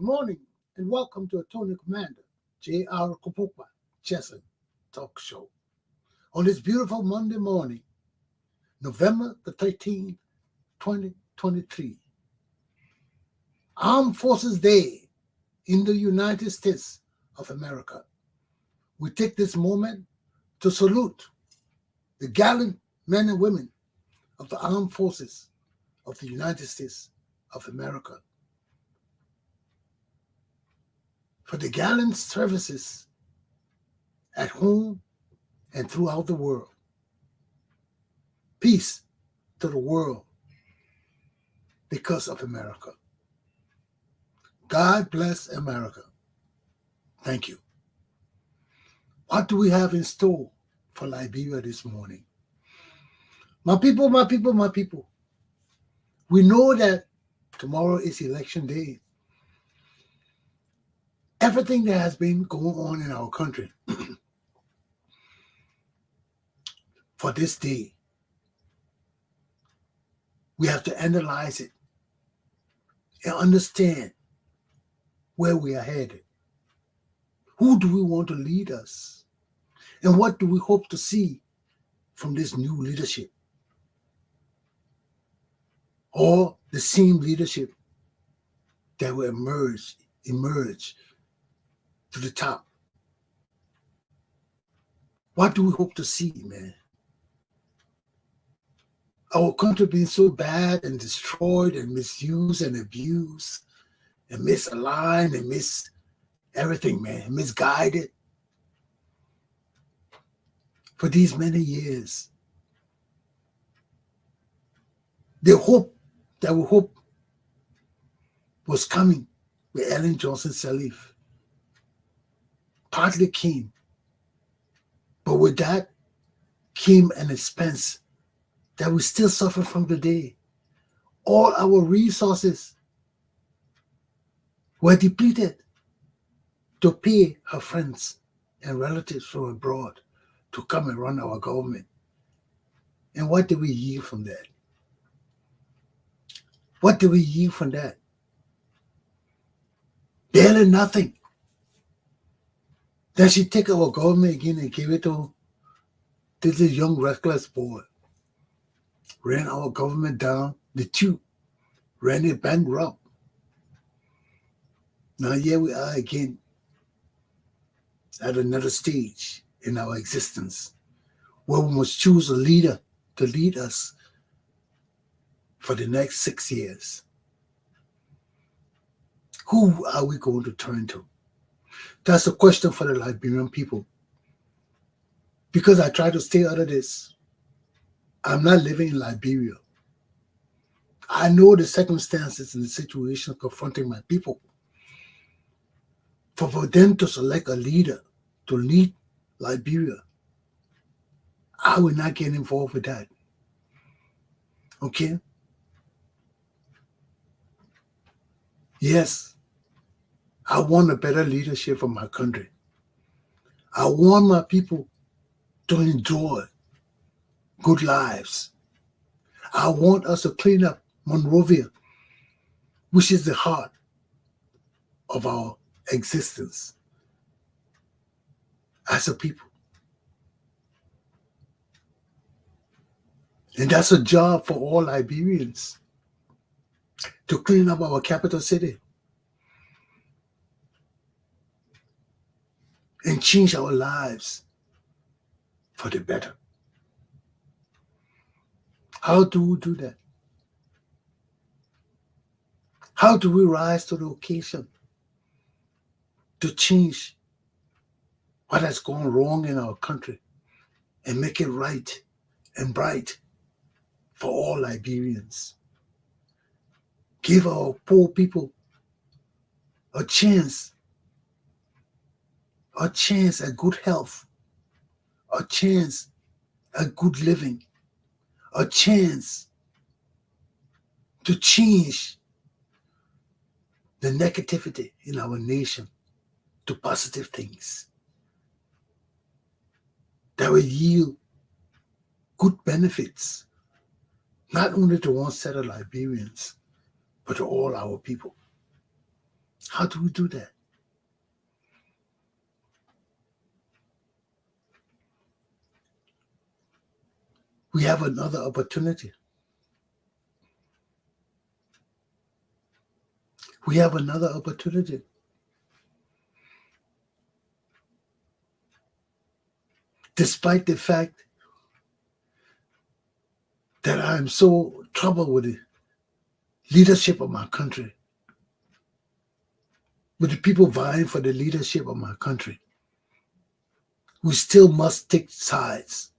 morning, and welcome to Attorney Commander J.R. Glapohkpoa Chesson Talk Show. On this beautiful Monday morning, November the 13th, 2023, Armed Forces Day in the United States of America. We take this moment to salute the gallant men and women of the Armed Forces of the United States of America for the gallant services at home and throughout the world. Peace to the world because of America. God bless America. Thank you. What do we have in store for Liberia this morning? My people, we know that tomorrow is election day. Everything that has been going on in our country for this day, we have to analyze it and understand where we are headed. Who do we want to lead us? And what do we hope to see from this new leadership? Or the same leadership that will emerge to the top. What do we hope to see, man? Our country being so bad and destroyed and misused and abused and misaligned and everything, man, misguided for these many years. The hope that we hope was coming with Ellen Johnson Sirleaf partly came, but with that came an expense that we still suffer from today. All our resources were depleted to pay her friends and relatives from abroad to come and run our government. And what did we yield from that? What did we yield from that? Barely nothing. Then she take our government again and give it to this young reckless boy. Ran our government down the tube, ran it bankrupt. Now here we are again at another stage in our existence where we must choose a leader to lead us for the next 6 years. Who are we going to turn to? That's a question for the Liberian people. Because I try to stay out of this. I'm not living in Liberia. I know the circumstances and the situation confronting my people. For them to select a leader to lead Liberia, I will not get involved with that. Okay? Yes, I want a better leadership for my country. I want my people to enjoy good lives. I want us to clean up Monrovia, which is the heart of our existence as a people. And that's a job for all Liberians, to clean up our capital city and change our lives for the better. How do we do that? How do we rise to the occasion to change what has gone wrong in our country and make it right and bright for all Liberians? Give our poor people a chance at good health, a chance at good living, a chance to change the negativity in our nation to positive things that will yield good benefits, not only to one set of Liberians, but to all our people. How do we do that? We have another opportunity. We have another opportunity. Despite the fact that I am so troubled with the leadership of my country, with the people vying for the leadership of my country, we still must take sides.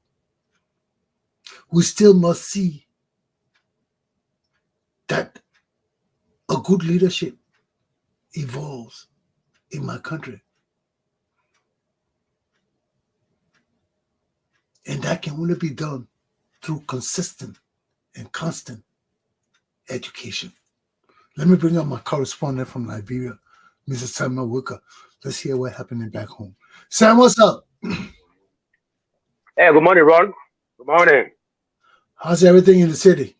We still must see that a good leadership evolves in my country. And that can only be done through consistent and constant education. Let me bring up my correspondent from Liberia, Mrs. Sam Wicker. Let's hear what happened back home. Sam, what's up? Hey, good morning, Ron. Good morning. How's everything in the city?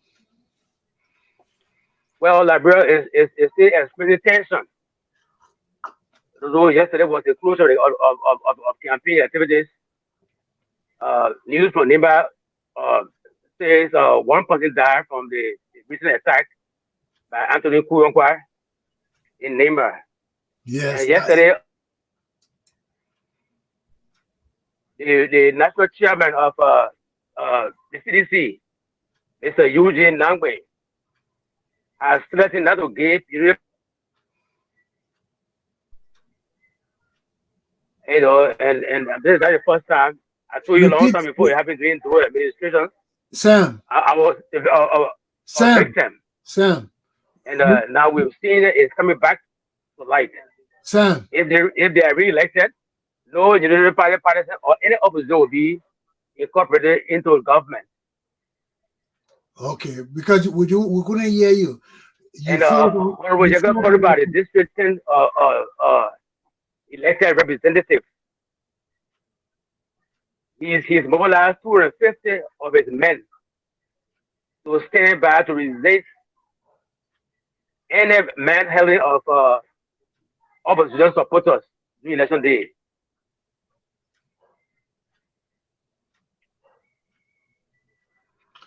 Well, Liberia is still experiencing tension. Although yesterday was the closure of campaign activities, news from Nimba says one person died from the recent attack by Anthony Kuyonkwa in Nimba. Yes. And yesterday, the national chairman of the CDC, Mr. Eugene Nangwe, has threatened not to give and this is not the first time. I told you a long time before it happened during the administration. Sam. I was a victim. Sam. And now we've seen it's coming back to light. Sam. If they are re-elected, no Unitary Party partisan or any opposition will be incorporated into government. Okay, because we couldn't hear you. And when you're going to talk about it, District 10 elected representative, he's mobilized 250 of his men to stand by to resist any manhandling of opposition supporters during election day.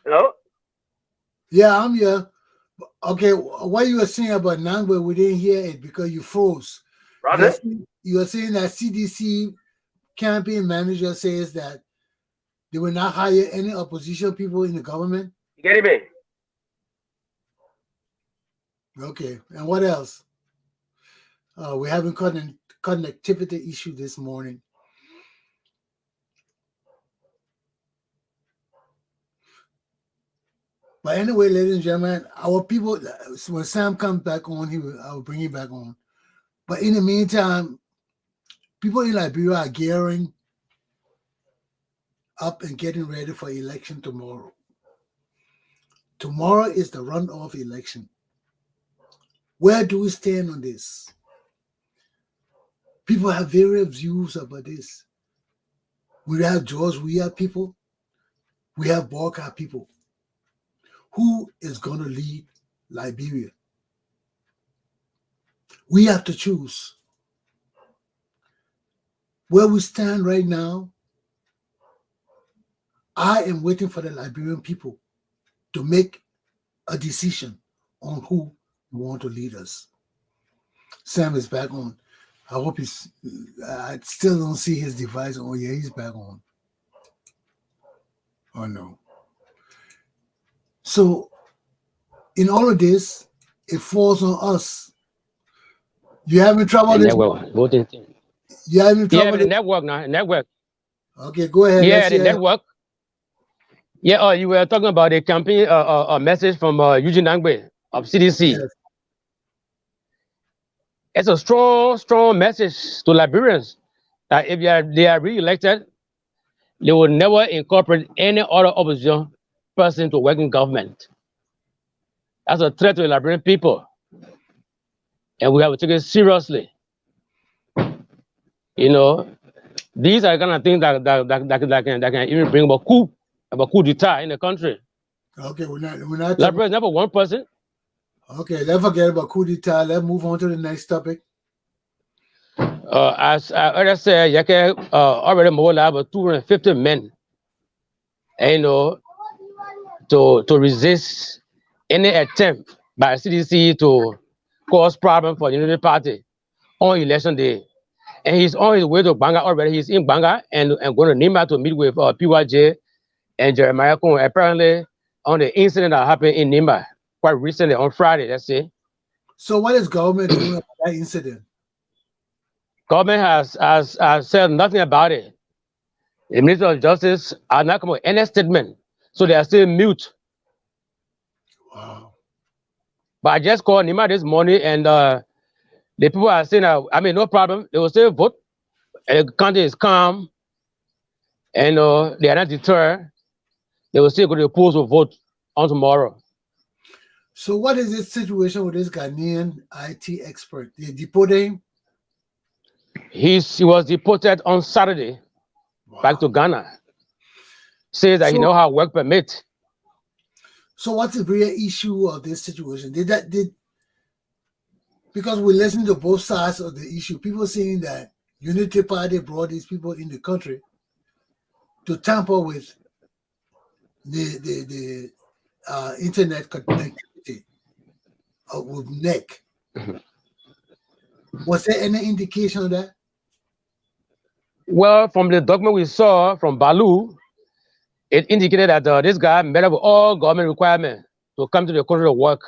Hello? Yeah, I'm here. Okay, what you were saying about Nangwe, we didn't hear it because you froze. Brother? You were saying that CDC campaign manager says that they will not hire any opposition people in the government. You get me? Okay, and what else? We're having connectivity issue this morning. But anyway, ladies and gentlemen, our people, when Sam comes back on, I will bring him back on. But in the meantime, people in Liberia are gearing up and getting ready for election tomorrow. Tomorrow is the runoff election. Where do we stand on this? People have various views about this. We have George Weah people. We have Balka people. Who is going to lead Liberia? We have to choose. Where we stand right now, I am waiting for the Liberian people to make a decision on who want to lead us. Sam is back on. I hope I still don't see his device. Oh yeah, he's back on. Oh no. So in all of this, it falls on us. You having trouble with this? You having trouble with the network now? Network. Okay, go ahead. Yeah, the network. Yeah, you were talking about a campaign, a message from Eugene Nangwe of CDC. Yes. It's a strong message to Liberians that if they are re-elected, they will never incorporate any other opposition person to work in government. That's a threat to the Liberian people, and we have to take it seriously. You know, these are the kind of things that can even bring about coup d'etat in the country. Okay, we're not Liberia is never one person. Okay, let's forget about coup d'etat. Let's move on to the next topic. As I already said, you can already mobilize about 250 men, and, to resist any attempt by CDC to cause problem for the Unity Party on election day. And he's on his way to Banga already. He's in Banga and going to Nima to meet with PYJ and Jeremiah Kung. Apparently, on the incident that happened in Nima quite recently on Friday, let's say. So what is government doing about that incident? Government has said nothing about it. The Minister of Justice are not coming with any statement, so they are still mute. Wow. But I just called Nima this morning, and the people are saying, no problem. They will still vote. And the country is calm, and they are not deterred. They will still go to the polls to vote on tomorrow. So what is this situation with this Ghanaian IT expert? They deported him? He was deported on Saturday back to Ghana. Says that he now have work permit. So what's the real issue of this situation? Because we listen to both sides of the issue, people saying that Unity Party brought these people in the country to tamper with the internet connectivity with NEC. Was there any indication of that? Well, from the document we saw from Balu, it indicated that this guy met up with all government requirements to come to the country to work.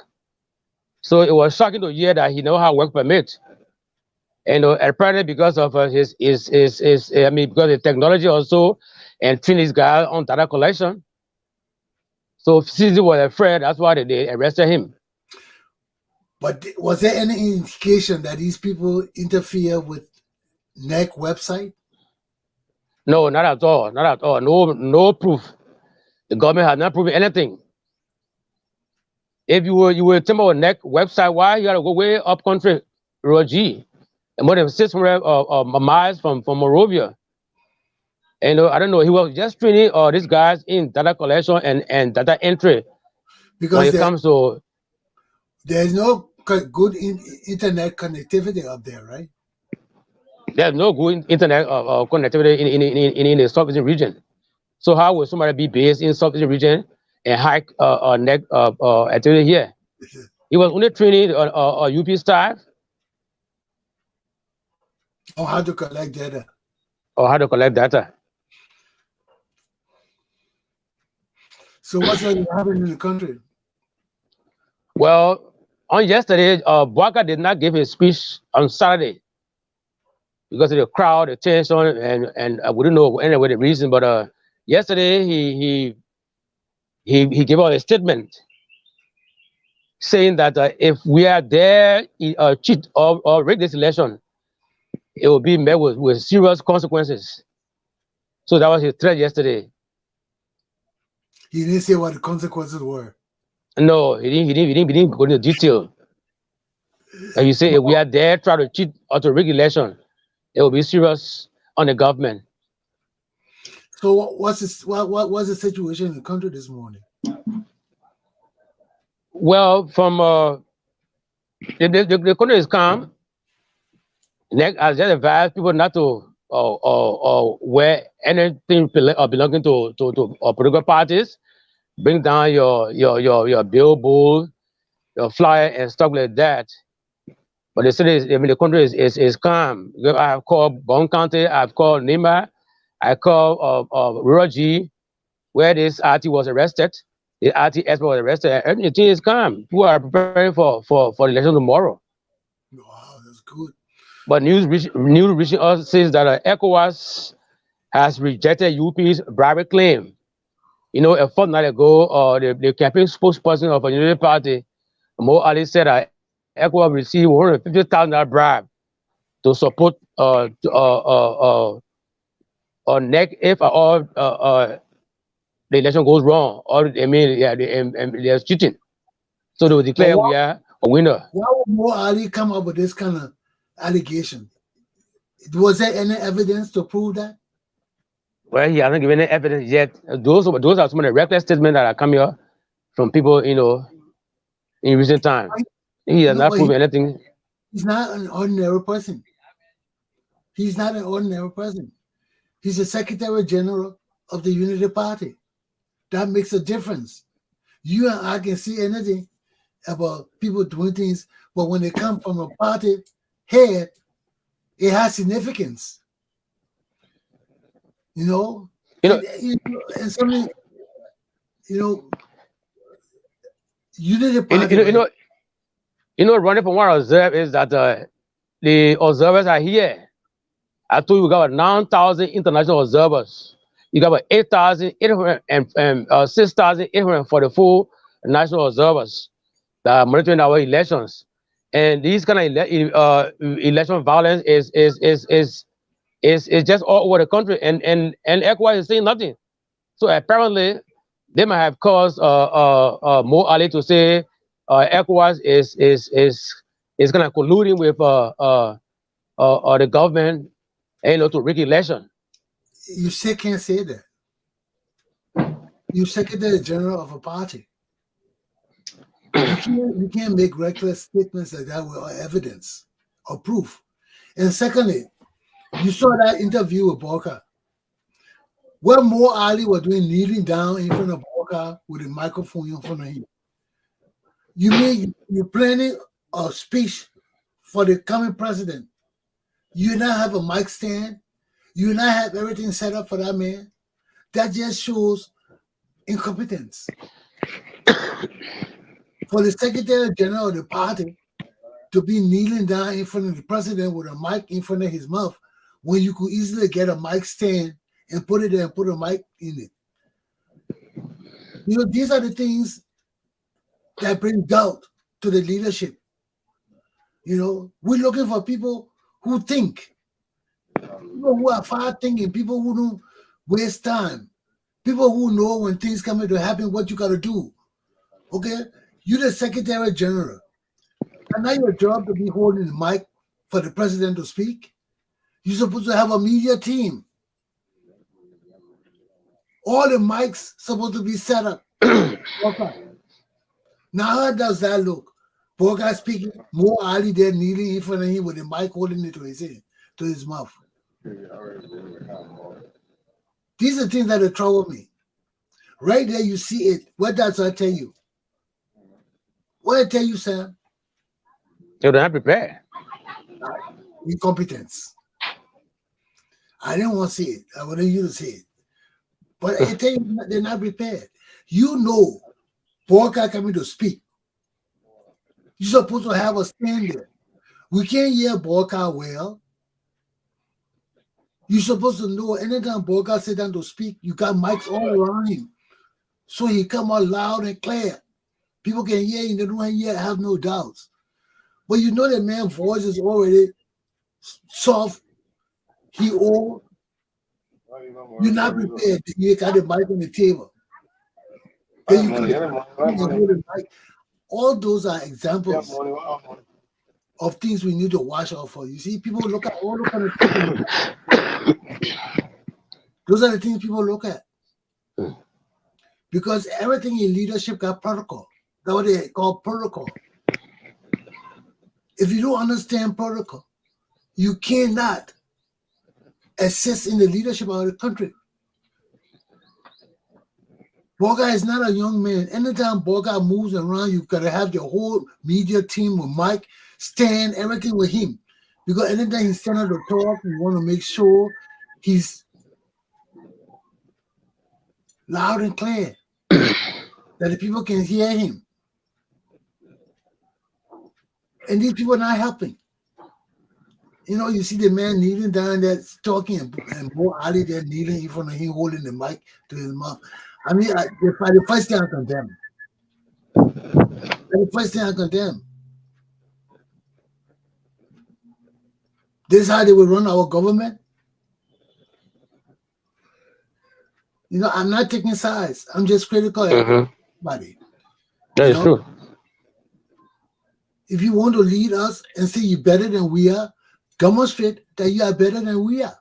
So it was shocking to hear that he now had work permit. And apparently because of because the technology also, and train this guy on data collection. So CZ was afraid, that's why they arrested him. But was there any indication that these people interfere with NEC website? No, not at all. Not at all. No proof. The government has not proven anything. If you were tamper with NEC website, why you gotta go way up country, Rogi, and more than 600 miles from Monrovia. And I don't know, he was just training these guys in data collection and data entry. Because when it comes to, there's no good internet connectivity up there, right? There's no good internet connectivity in the Southeastern region. So how would somebody be based in Southeastern region and hack NEC activity here? He was only training UP staff on how to collect data. Or how to collect data. So what's going to happen in the country? Well, on yesterday, Bwaka did not give his speech on Saturday because of the crowd, the tension, and we don't know anyway the reason. But yesterday he gave out a statement saying that if we are there cheat or rig this election, it will be met with serious consequences. So that was his threat yesterday. He didn't say what the consequences were. No, he didn't go into detail. And you say if we are there try to cheat or to rig election, it will be serious on the government. So what's the situation in the country this morning? Well, from the country is calm. NEC has just advised people not to wear anything belonging to political parties. Bring down your billboard, your flyer, and stuff like that. But the city, the country is calm. I have called Bond County, I've called Nima, I called Rogi, where this RT was arrested. The RT expert was arrested. Everything is calm. People are preparing for the election tomorrow. Wow, that's good. But news reaching us says that ECOWAS has rejected UP's bribery claim. A fortnight ago, the campaign spokesperson of the Unity Party, Mo Ali, said that ECOWAS received $150,000 bribe to support NEC if all the election goes wrong, or they're cheating. So they will declare we are a winner. Why would Mo Ali come up with this kind of allegation? Was there any evidence to prove that? Well, he hasn't given any evidence yet. Those are some of the reckless statements that are coming up from people, in recent time. He has not proven anything. He's not an ordinary person. He's not an ordinary person. He's the Secretary General of the Unity Party. That makes a difference. You and I can see anything about people doing things, but when they come from a party head, it has significance. You know, and something, Unity Party. Running from what I observe is that the observers are here. I told you we got 9,000 international observers. You got about 8,800 and 6,844 national observers that are monitoring our elections. And these kind of election violence is just all over the country. And ECOWAS is saying nothing. So apparently, they might have caused Mo Ali to say ECOWAS is kind of colluding with the government, to rig election. You can't say that. You're Secretary General of a party. You can't make reckless statements like that without evidence or proof. And secondly, you saw that interview with Borka, where Mo Ali was doing kneeling down in front of Borka with a microphone in front of him. You mean you're planning a speech for the coming president? You not have a mic stand? You not have everything set up for that man? That just shows incompetence. For the Secretary General of the party to be kneeling down in front of the president with a mic in front of his mouth, when you could easily get a mic stand and put it there and put a mic in it. These are the things that bring doubt to the leadership. We're looking for people who think, people who are far thinking, people who don't waste time, people who know when things come to happen, what you got to do. Okay? You're the Secretary General. And now your job to be holding the mic for the president to speak. You're supposed to have a media team. All the mics supposed to be set up. Okay. Now how does that look? Borka speaking, Mo Ali there kneeling in front of him with the mic holding it to his mouth. These are things that trouble me. Right there you see it. What does I tell you? What I tell you, Sam? They're not prepared. Incompetence. I didn't want to say it. I wanted you to say it. But I tell you, they're not prepared. Borka coming to speak. You're supposed to have a stand there. We can't hear Borka well. You're supposed to know anytime Borka sit down to speak, you got mics all around him. So he come out loud and clear. People can hear him, they don't have no doubts. But the man's voice is already soft. He old. You're not prepared. You got the mic on the table. All those are examples of things we need to watch out for. You see, people look at all the kind of things. Those are the things people look at. Because everything in leadership got protocol. That's what they call protocol. If you don't understand protocol, you cannot assist in the leadership of the country. Borka is not a young man. Anytime Borka moves around, you got to have your whole media team with mic, stand, everything with him. Because anytime he's standing to talk, you want to make sure he's loud and clear, that the people can hear him. And these people are not helping. You see the man kneeling down there talking, and Mo Ali there kneeling in front of him, holding the mic to his mouth. I mean, the first thing I condemn. The first thing I condemn. This is how they will run our government. I'm not taking sides. I'm just critical of everybody. That is true. If you want to lead us and say you're better than we are, demonstrate that you are better than we are.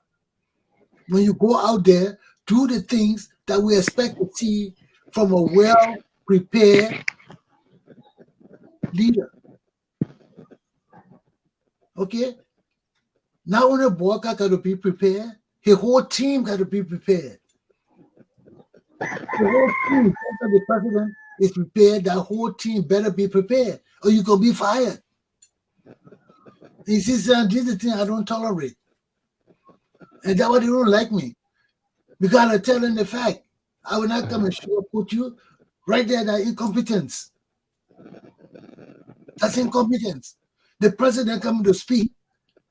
When you go out there, do the things that we expect to see from a well-prepared leader. Okay? Not only Boyka got to be prepared, his whole team got to be prepared. The whole team, after the president is prepared, that whole team better be prepared, or you're going to be fired. You see, son, this is the thing I don't tolerate. And that's why they don't like me. Because I tell them the fact. I will not come and put you right there, that incompetence. That's incompetence. The president coming to speak,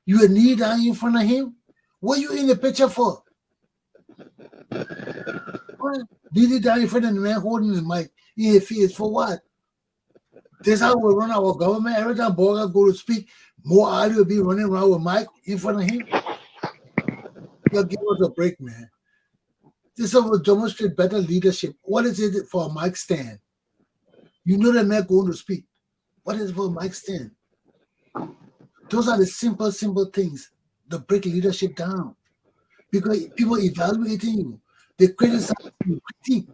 you kneel down in front of him. What are you in the picture for? Kneel down in front of the man holding the mic in his face for what? This is how we run our government. Every time Borga go to speak, more audio will be running around with mic in front of him. You'll give us a break, man. This will demonstrate better leadership. What is it for a mic stand? You know the man going to speak. What is it for a mic stand? Those are the simple things that break leadership down. Because people evaluating you, they criticize you, critique.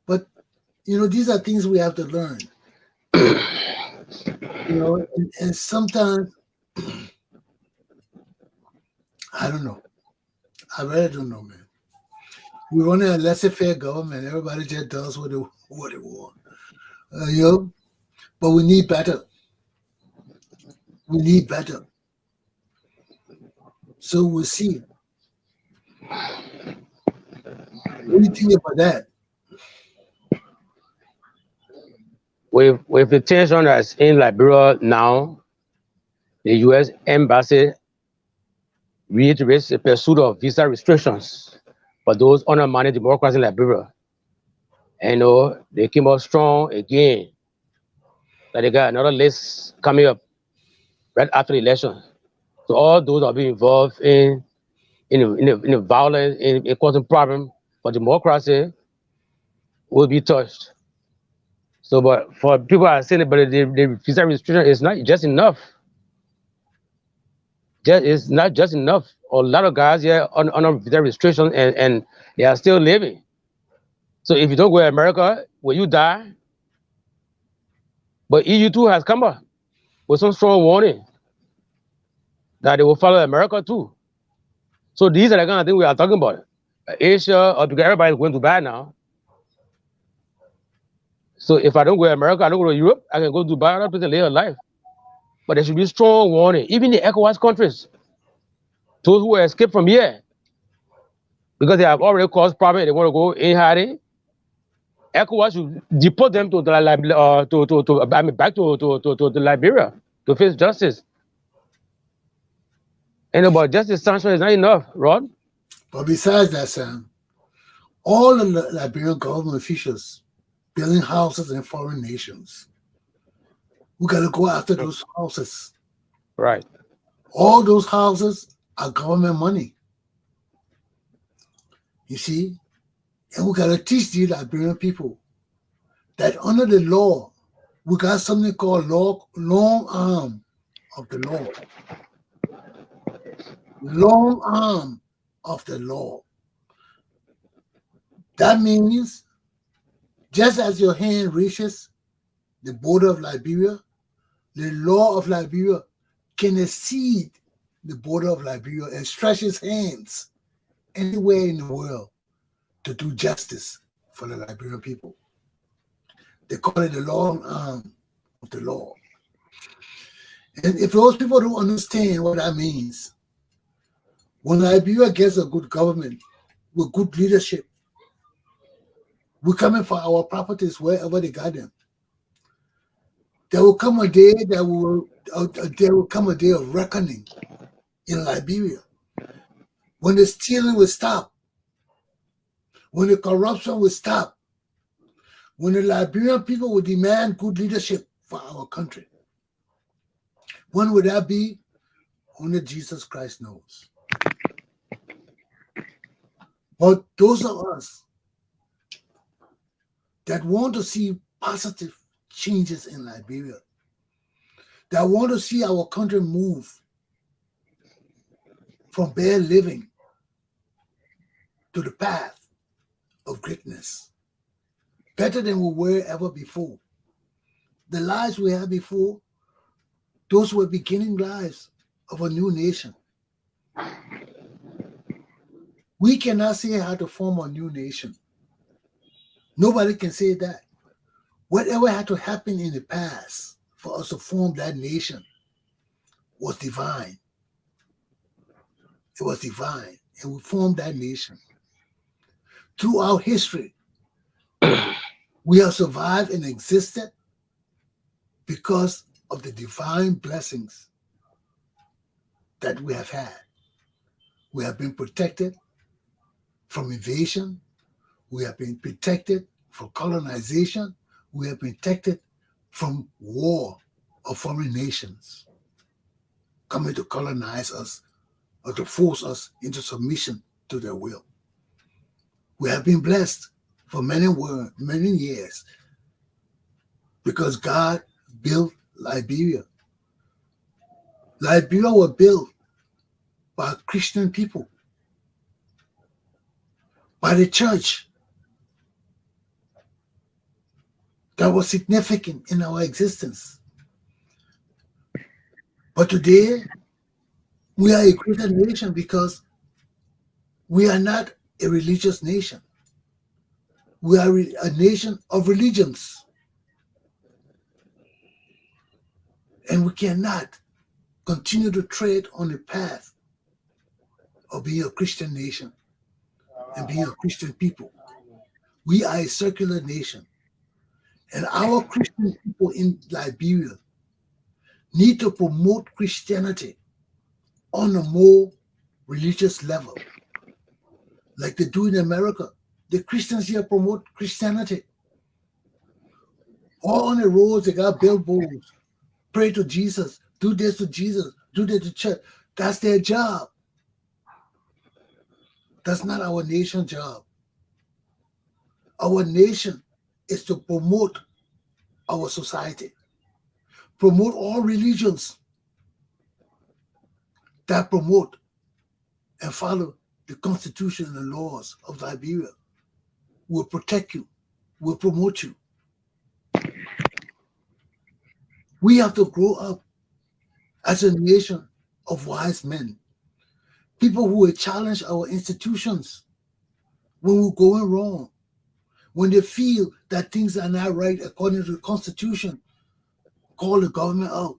But, these are things we have to learn. And sometimes, I don't know. I really don't know, man. We're running a laissez-faire government. Everybody just does what they want. But we need better. We need better. So we'll see. What do you think about that? With the tension that's in Liberia now, the U.S. Embassy reiterates the pursuit of visa restrictions for those undermining democracy in Liberia. And they came up strong again. That they got another list coming up right after the election. So all those are being involved in the violence, in causing problem for democracy will be touched. So, but for people are saying, but the visa restriction is not just enough. It's not just enough. A lot of guys here on visa restriction and they are still living. So if you don't go to America, will you die? But EU too has come up with some strong warning that they will follow America too. So these are the kind of things we are talking about. Asia, or because everybody's going to buy now. So if I don't go to America, I don't go to Europe, I can go to Dubai, other place and live a life. But there should be strong warning. Even the ECOWAS countries, those who escape from here, because they have already caused problem, they want to go in hiding. ECOWAS should deport them to back to Liberia to face justice. And but justice sanction is not enough, Rod. But besides that, Sam, all the Liberian government officials building houses in foreign nations, we got to go after those houses. Right. All those houses are government money. You see? And we got to teach the Liberian people that under the law, we got something called long arm of the law. Long arm of the law. That means just as your hand reaches the border of Liberia, the law of Liberia can exceed the border of Liberia and stretch its hands anywhere in the world to do justice for the Liberian people. They call it the long arm of the law. And if those people don't understand what that means, when Liberia gets a good government with good leadership, we're coming for our properties wherever they got them. There will come a day there will come a day of reckoning in Liberia, when the stealing will stop, when the corruption will stop, when the Liberian people will demand good leadership for our country. When would that be? Only Jesus Christ knows. But those of us that want to see positive changes in Liberia, that want to see our country move from bare living to the path of greatness, better than we were ever before. The lives we had before Those were beginning lives of a new nation. We cannot say how to form a new nation. Nobody can say that. Whatever had to happen in the past for us to form that nation was divine. It was divine. And we formed that nation. Throughout history, we have survived and existed because of the divine blessings that we have had. We have been protected from invasion. We have been protected from colonization. We have been protected from war of foreign nations coming to colonize us or to force us into submission to their will. We have been blessed for many years because God built Liberia. Liberia was built by Christian people, by the church that was significant in our existence. But today, we are a greater nation because we are not a religious nation. We are a nation of religions. And we cannot continue to tread on the path of being a Christian nation and being a Christian people. We are a secular nation. And our Christian people in Liberia need to promote Christianity on a more religious level, like they do in America. The Christians here promote Christianity. All on the roads, they got billboards. Pray to Jesus. Do this to Jesus. Do that to church. That's their job. That's not our nation's job. Our nation is to promote our society, promote all religions that promote and follow the Constitution and the laws of Liberia. Will protect you, will promote you. We have to grow up as a nation of wise men, people who will challenge our institutions when we're going wrong, when they feel that things are not right according to the Constitution. Call the government out,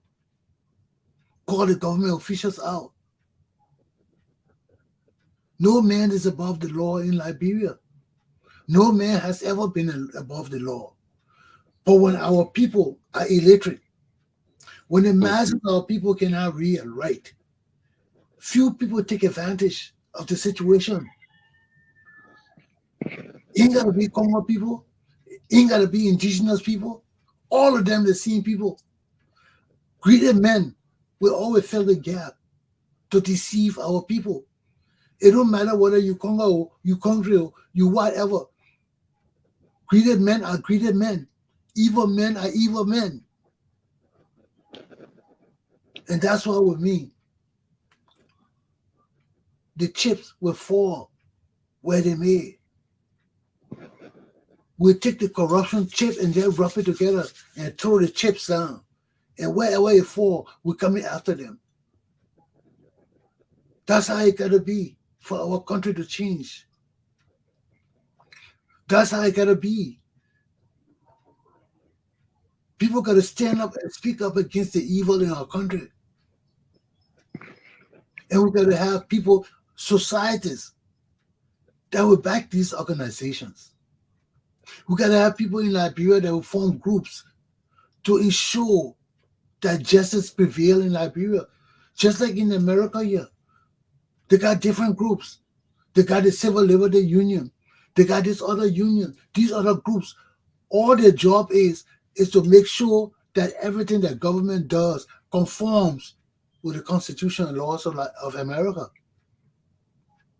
call the government officials out. No man is above the law in Liberia. No man has ever been above the law. But when our people are illiterate, when the masses of our people cannot read and write, few people take advantage of the situation. Ain't got to be Congo people, ain't got to be indigenous people, all of them the same people. Greedy men will always fill the gap to deceive our people. It don't matter whether you Congo, you country, you whatever. Greedy men are greedy men. Evil men are evil men. And that's what we mean. The chips will fall where they may. We'll take the corruption chip and then rub it together and throw the chips down. And wherever it fall, we're coming after them. That's how it gotta be for our country to change. That's how it gotta be. People gotta stand up and speak up against the evil in our country. And we gotta have people, societies, that will back these organizations. We gotta have people in Liberia that will form groups to ensure that justice prevail in Liberia. Just like in America here. They got different groups. They got the Civil Liberty Union. They got this other union, these other groups. All their job is to make sure that everything that government does conforms with the Constitution and laws of America.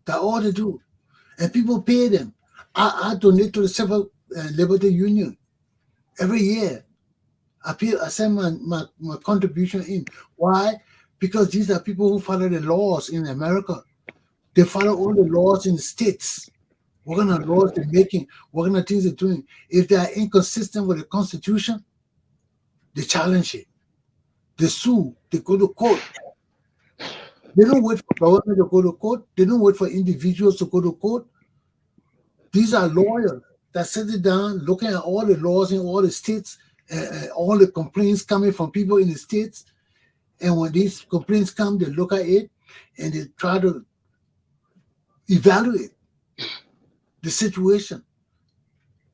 That's all they do. And people pay them. I donate to the Civil Liberty Union every year. I send my contribution in. Why? Because these are people who follow the laws in America. They follow all the laws in the states. What kind of laws they're making, what kind of things they're doing. If they are inconsistent with the Constitution, they challenge it. They sue, they go to court. They don't wait for government to go to court. They don't wait for individuals to go to court. These are lawyers that sit it down, looking at all the laws in all the states, and all the complaints coming from people in the states. And when these complaints come, they look at it and they try to evaluate the situation.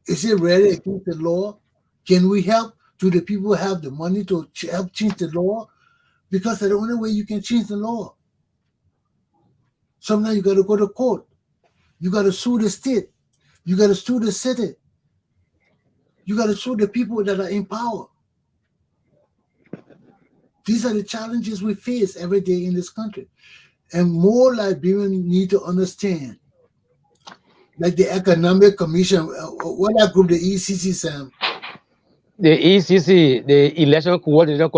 Is it really against the law? Can we help? Do the people have the money to help change the law? Because that's the only way you can change the law. Sometimes you got to go to court. You got to sue the state. You got to sue the city. You got to sue the people that are in power. These are the challenges we face every day in this country. And more Liberians need to understand. Like the Economic Commission, what that group, the ECC, Sam? The ECC, the Election Coordination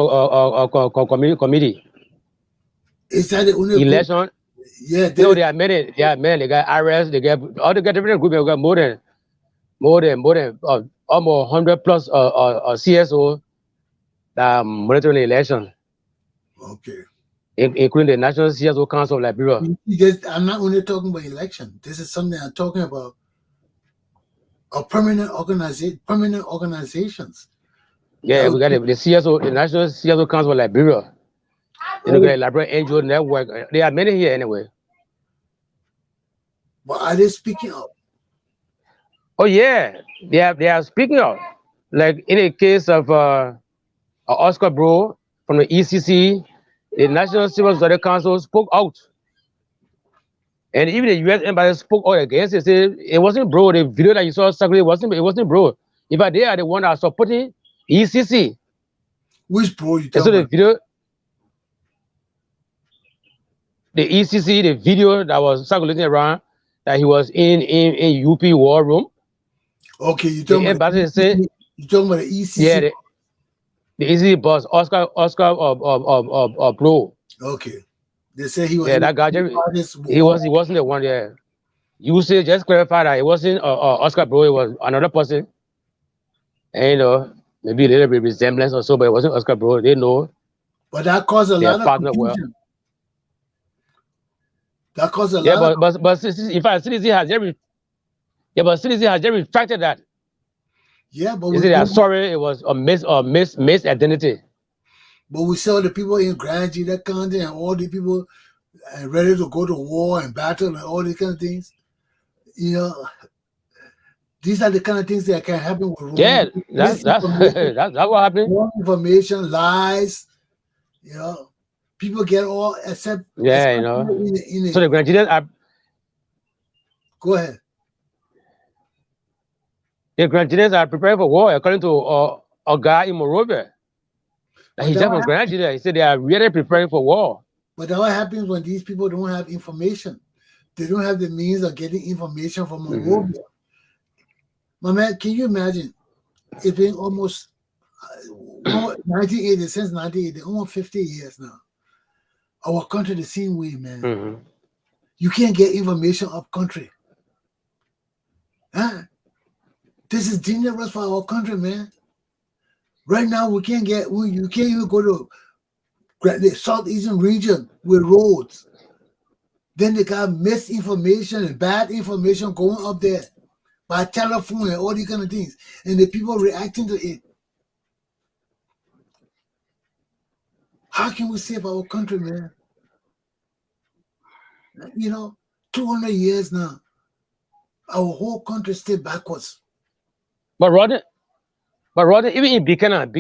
Committee. Is that the only election? Group? Yeah. No, they are many. They are many. They got IRS. They got all the different groups. They got more than almost 100 plus CSO that monitoring the election. Okay. Including the National CSO Council of Liberia. I'm not only talking about election. This is something I'm talking about. Permanent organizations. Yeah, we got the CSO, the National CSO Council of Liberia. You know, the Liberia NGO Network. There are many here anyway. But are they speaking up? Oh yeah, they are speaking up. Like in the case of Oscar Bro from the ECC, the National Civil Society Council spoke out. And even the U.S. Embassy spoke out against it. Said it wasn't Bro. The video that you saw circulating wasn't Bro. In fact, they are the one that are supporting ECC. Which Bro you talking about? The video, the ECC, the video that was circulating around that he was in UP war room. Okay, you talking about the ECC, you talking about the ECC? Yeah, the ECC boss, Oscar Bro. Okay. They say he was. Yeah, that guy. He wasn't the one. Yeah, you say just clarify that it wasn't Oscar Bro. It was another person. And you know, maybe a little bit resemblance or so, but it wasn't Oscar Bro. They know. But that caused a lot of confusion. That caused a lot. Yeah, but in fact, CDC has every. Yeah, but CDC has just retracted that. Yeah, but they are sorry. It was a misidentity. But we saw the people in Grand G, that county, and all the people ready to go to war and battle and all these kind of things. You know, these are the kind of things that can happen with wrong. Yeah, that's what happened. Wrong information, lies. You know, people get all except. Yeah, you know. So the Granadians are. Go ahead. The Granadians are preparing for war, according to a guy in Monrovia. He's just from Grenada. He said they are really preparing for war. But what happens when these people don't have information? They don't have the means of getting information from Monrovia. My man, can you imagine? It's been almost 1980, since 1980, almost 50 years now. Our country the same way, man. You can't get information up country. Huh? This is dangerous for our country, man. Right now, you can't even go to the southeastern region with roads. Then they got misinformation and bad information going up there by telephone and all these kind of things. And the people reacting to it. How can we save our country, man? You know, 200 years now, our whole country still backwards. But rather, even in Buchanan,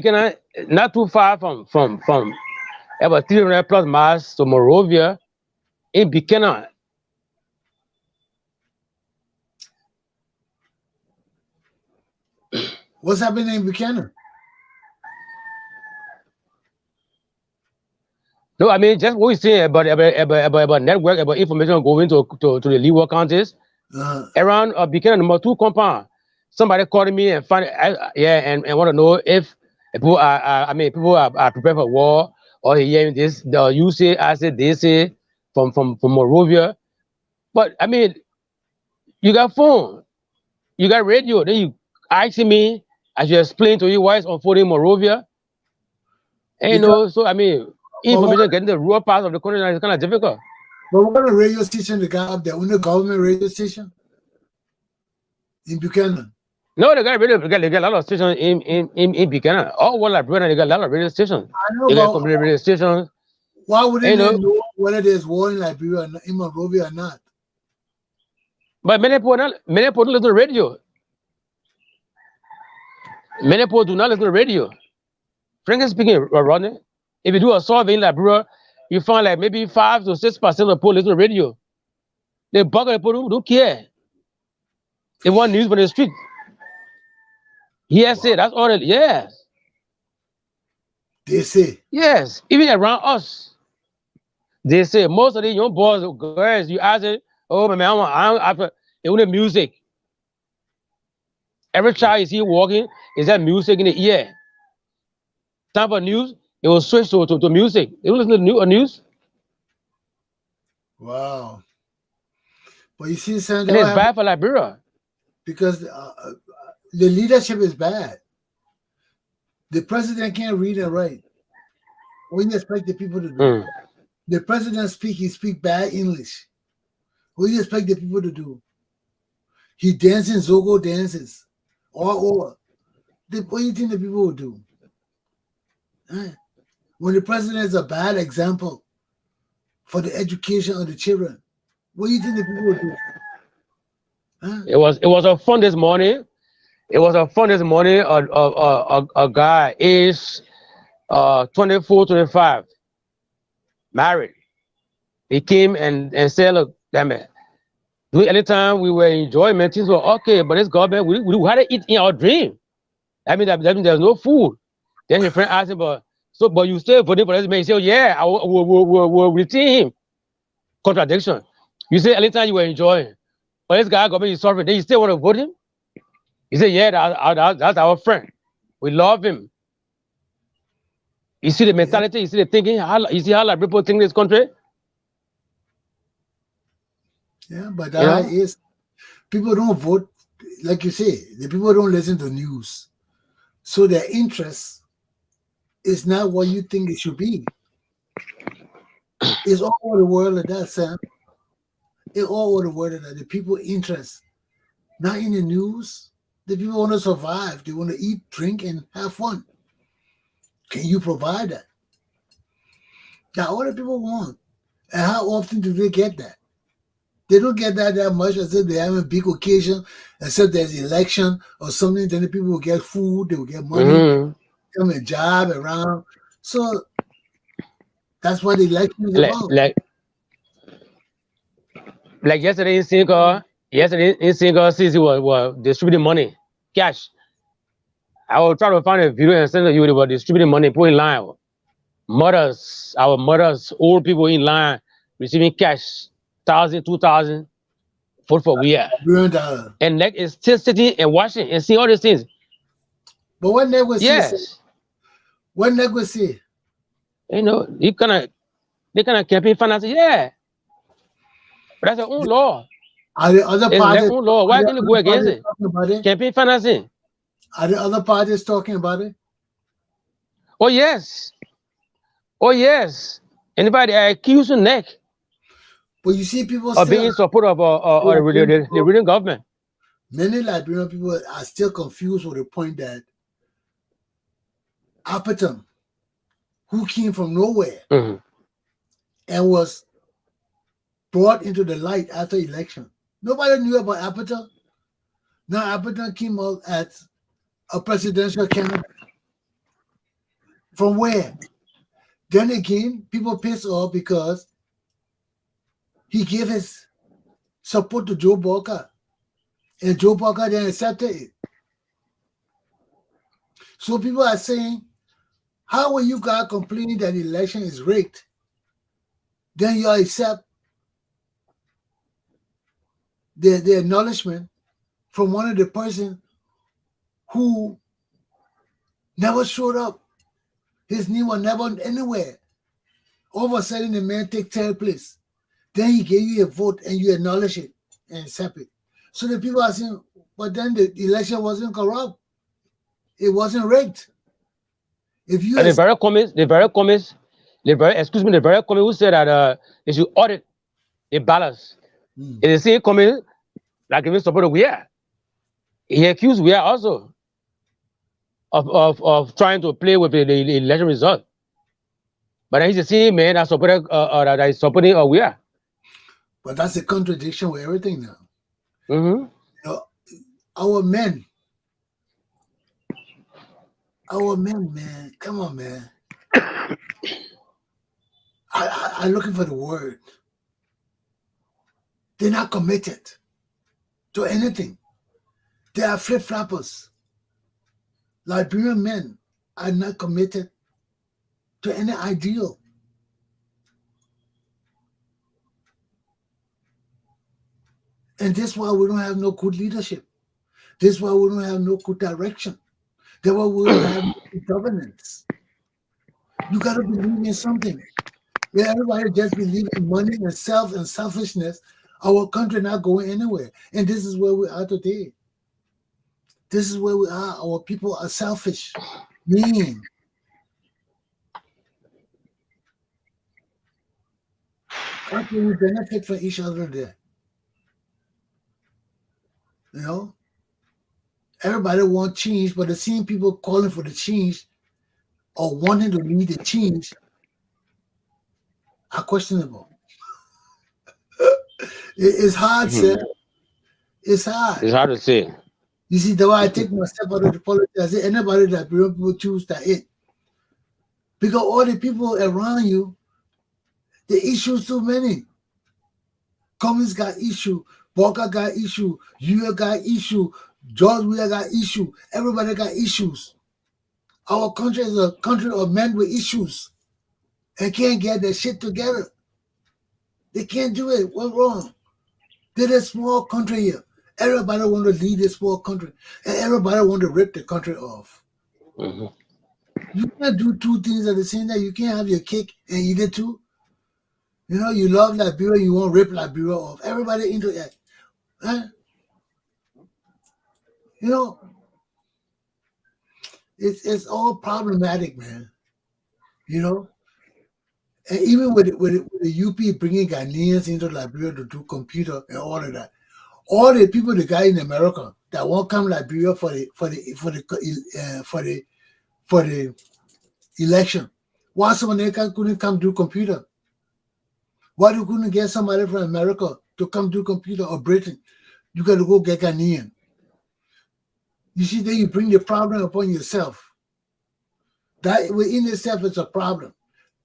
not too far from about 300 plus miles to Monrovia, in Buchanan. What's happening in Buchanan? No, I mean just what we say about network, about information going to the leeward counties around Buchanan number 2 compound. Somebody called me and and want to know if people are prepared for war or hearing this. You say, I say, they say from Monrovia. But I mean, you got phone, you got radio. Then you asking me, I should explain to you why it's unfolding in Monrovia. And you know, so I mean, information getting the rural part of the country is kind of difficult. But what a radio station they got up there? Only government radio station in Buchanan. No, they got a lot of stations in Buchanan. All over Liberia, they got a lot of radio stations. I know, They got but complete radio stations. why wouldn't You they know, know whether there's war in Liberia, in Monrovia or not? but many people don't listen to radio. Many people do not listen to radio. Frankly speaking, Rodney, if you do a survey in Liberia, you find like maybe 5 to 6% of people listen to radio. The bulk of the people don't care. They want news from the street. Yes, that's all. Yes, They say. yes. Even around us, they say most of the young boys, girls, you ask it, oh my man, they want music. Every child you see walking is that music in the ear. Time for news, they will switch to music. They will listen to news. Wow. But you see, son, And it's bad for Liberia. because the leadership is bad. The president can't read and write. What do you expect the people to do? The president he speak bad English. What do you expect the people to do? He dances Zogo dances all over. What do you think the people will do? When the president is a bad example for the education of the children, what do you think the people will do? It was a fun this morning. It was a fun this morning. A guy is 24, 25, married. He came and said, "Look, damn it. Anytime we were enjoying things were okay, but this government we had to eat in our dream. That means there's no food." Then his friend asked him, "But you still voting for this man?" He said, "Yeah, I will retain him." Contradiction. You say anytime you were enjoying, but this guy government is suffering, then you still want to vote him? He said, "Yeah, that's our friend. We love him." You see the mentality, you see the thinking, you see how people think in this country? Yeah, but that is, people don't vote, like you say, the people don't listen to news. So their interest is not what you think it should be. It's all over the world like that, Sam. It's all over the world like that. The people interest, not in the news. The people want to survive. They want to eat, drink, and have fun. Can you provide that? That's all the people want. And how often do they get that? They don't get that much until they have a big occasion, except there's election or something. Then the people will get food, they will get money, come a job around. So that's what the election is about. Like yesterday in Singapore, since he was distributing money, cash. I will try to find a video and send it to you about distributing money, put in line. Our mothers, old people in line, receiving cash, 1,000, 2,000, for a year. And Nick is still sitting and watching and seeing all these things. But what Nick was say? What Nick was say? You know, they kind of campaign finance. Yeah. But that's their own law. Are the other parties? Their own law. Why can't you go against it? Campaign financing. Are the other parties talking about it? Oh yes. Oh yes. Anybody accusing Nick? But you see, people of being in support of the ruling government. Many Liberian people are still confused with the point that Appeton, who came from nowhere and was brought into the light after election. Nobody knew about Appeton. Now Appeton came out as a presidential candidate. From where? Then again, people pissed off because he gave his support to Joe Walker, and Joe Walker then accepted it. So people are saying, how will you guys complaining that the election is rigged? Then you accept the acknowledgement from one of the person who never showed up. His name was never anywhere. All of a sudden, the man take third place. Then he gave you a vote and you acknowledge it and accept it. So the people are saying, but then the election wasn't corrupt. It wasn't rigged. If you And the very communists, who said that they should audit the balance. It's the same communist like even support we are. He accused we are also of trying to play with the election result. But then he's the same man that supported that is supporting we are. But that's a contradiction with everything now. Mm-hmm. You know, our men, man, come on, man. I'm looking for the word. They're not committed to anything. They are flip-floppers. Liberian men are not committed to any ideal. And that's why we don't have no good leadership. That's why we don't have no good direction. That's why we don't have no good governance. You got to believe in something. If everybody just believe in money and self and selfishness, our country not going anywhere. And this is where we are today. This is where we are. Our people are selfish, mean. How can we benefit from each other there? You know? Everybody want change, but the same people calling for the change or wanting to lead the change are questionable. It's hard, sir. It's hard. It's hard to say. You see, the way I take myself out of the politics, I say anybody that people choose that it. Because all the people around you, the issues too many. Cummins got issue, Walker got issue, you got issue, George Weah got issue, everybody got issues. Our country is a country of men with issues and can't get their shit together. They can't do it. What's wrong? They're a small country here. Everybody want to lead a small country, and everybody want to rip the country off. Mm-hmm. You can't do two things at the same time. You can't have your cake and eat it too. You know, you love Liberia, you want to rip Liberia off. Everybody into it. Huh? You know, it's all problematic, man. You know, and even with the UP bringing Ghanaians into Liberia to do computer and all of that, all the people that got in America that won't come Liberia for the election, why some of them couldn't come do computer? Why you couldn't get somebody from America to come do computer or Britain? You got to go get Ghanaian. You see, then you bring the problem upon yourself. That within itself is a problem.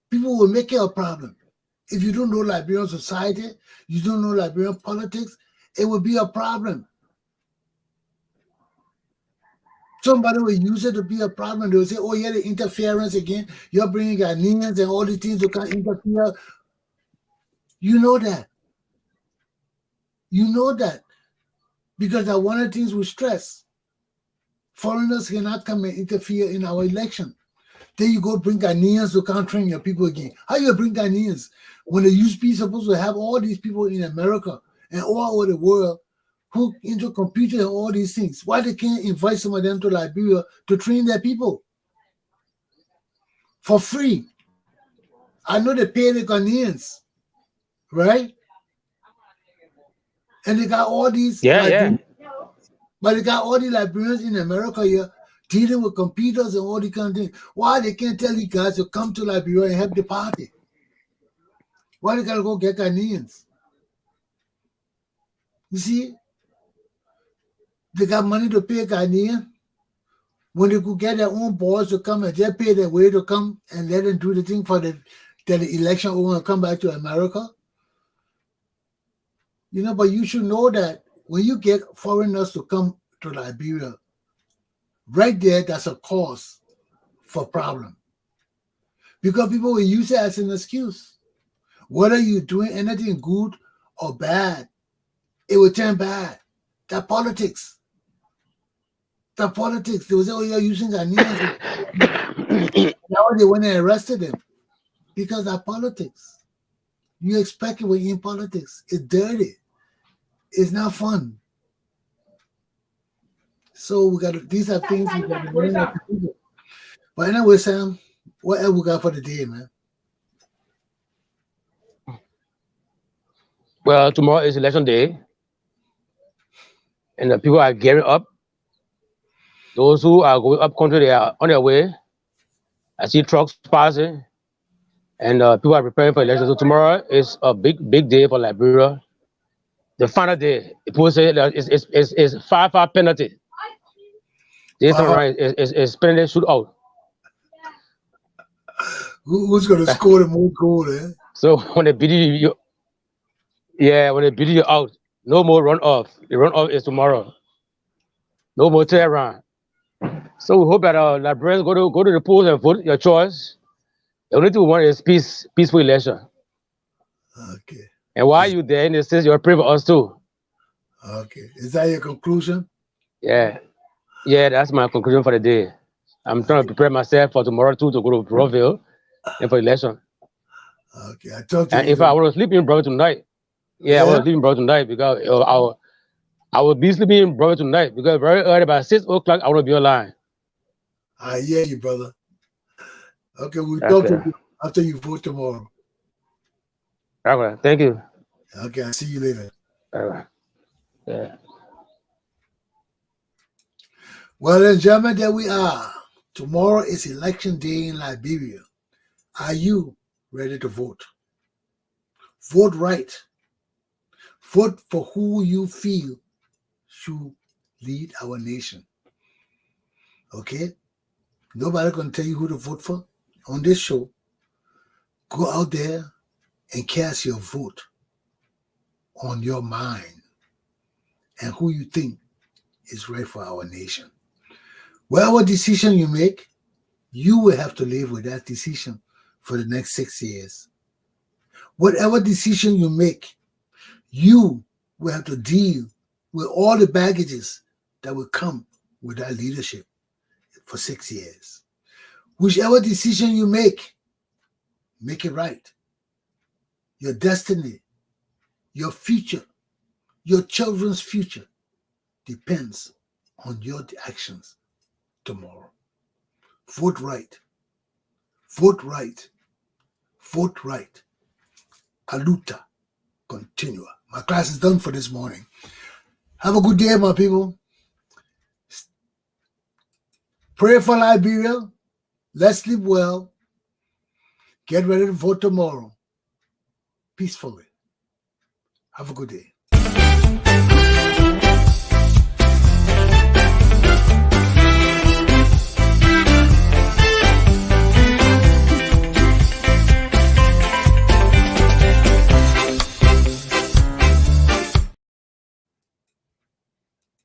People will make it a problem. If you don't know Liberian society, you don't know Liberian politics, it will be a problem. Somebody will use it to be a problem. They will say, oh, yeah, the interference again. You're bringing Ghanaians and all these things to come interfere. You know that. You know that. Because that one of the things we stress. Foreigners cannot come and interfere in our election. Then you go bring Ghanaians to come train your people again. How you bring Ghanaians when the USP is supposed to have all these people in America and all over the world who into computer and all these things? Why they can't invite some of them to Liberia to train their people for free? I know they pay the Ghanaians, right? And they got all these but they got all the Liberians in America here dealing with computers and all these kind of things. Why they can't tell you guys to come to Liberia and help the party? Why they gotta go get Ghanaians? You see, they got money to pay Ghanaian when they could get their own boys to come and they pay their way to come and let them do the thing for the election or want to come back to America. You know, but you should know that when you get foreigners to come to Liberia, right there, that's a cause for problem. Because people will use it as an excuse. Whether you're doing anything good or bad, it will turn bad. That politics. That politics. They will say, oh, you're using Ghanaians. Now they went and arrested them. Because that politics. You expect it when you're in politics. It's dirty. It's not fun. So we got these are things we got to learn how to do. But anyway, Sam, what else we got for the day, man? Well, tomorrow is election day, and the people are gearing up. Those who are going up country, they are on their way. I see trucks passing, and people are preparing for election. So tomorrow is a big day for Liberia. The final day, people say that it's 5-5 penalty. This time around is penalty shootout. Who's going to score the most goal, eh? So when they beat you, when they beat you out, no more run off. The run off is tomorrow. No more tear around. So we hope that Liberians go to the polls and vote your choice. The only thing we want is peaceful election. Okay. And while you're there in the States, you're praying for us too. Okay. Is that your conclusion? Yeah. Yeah, that's my conclusion for the day. I'm trying to prepare myself for tomorrow too to go to Broadville and for election. Okay. I talked to And you. if I want to sleep in Broadville tonight, I want to sleep in Broadville tonight because I will be sleeping in Broadville tonight because very early by 6 o'clock I want to be online. I hear you, brother. Okay, we'll talk to you after you vote tomorrow. Okay, thank you. Okay, I'll see you later. Yeah. Well, then, gentlemen, there we are. Tomorrow is election day in Liberia. Are you ready to vote? Vote right. Vote for who you feel should lead our nation. Okay? Nobody can tell you who to vote for on this show. Go out there and cast your vote on your mind and who you think is right for our nation. Whatever decision you make, you will have to live with that decision for the next 6 years. Whatever decision you make, you will have to deal with all the baggages that will come with that leadership for 6 years. Whichever decision you make it right. Your destiny, your future, your children's future depends on your actions tomorrow. Vote right. Vote right. Vote right. Aluta continua. My class is done for this morning. Have a good day, my people. Pray for Liberia. Let's sleep well. Get ready to vote tomorrow. Peacefully. Have a good day.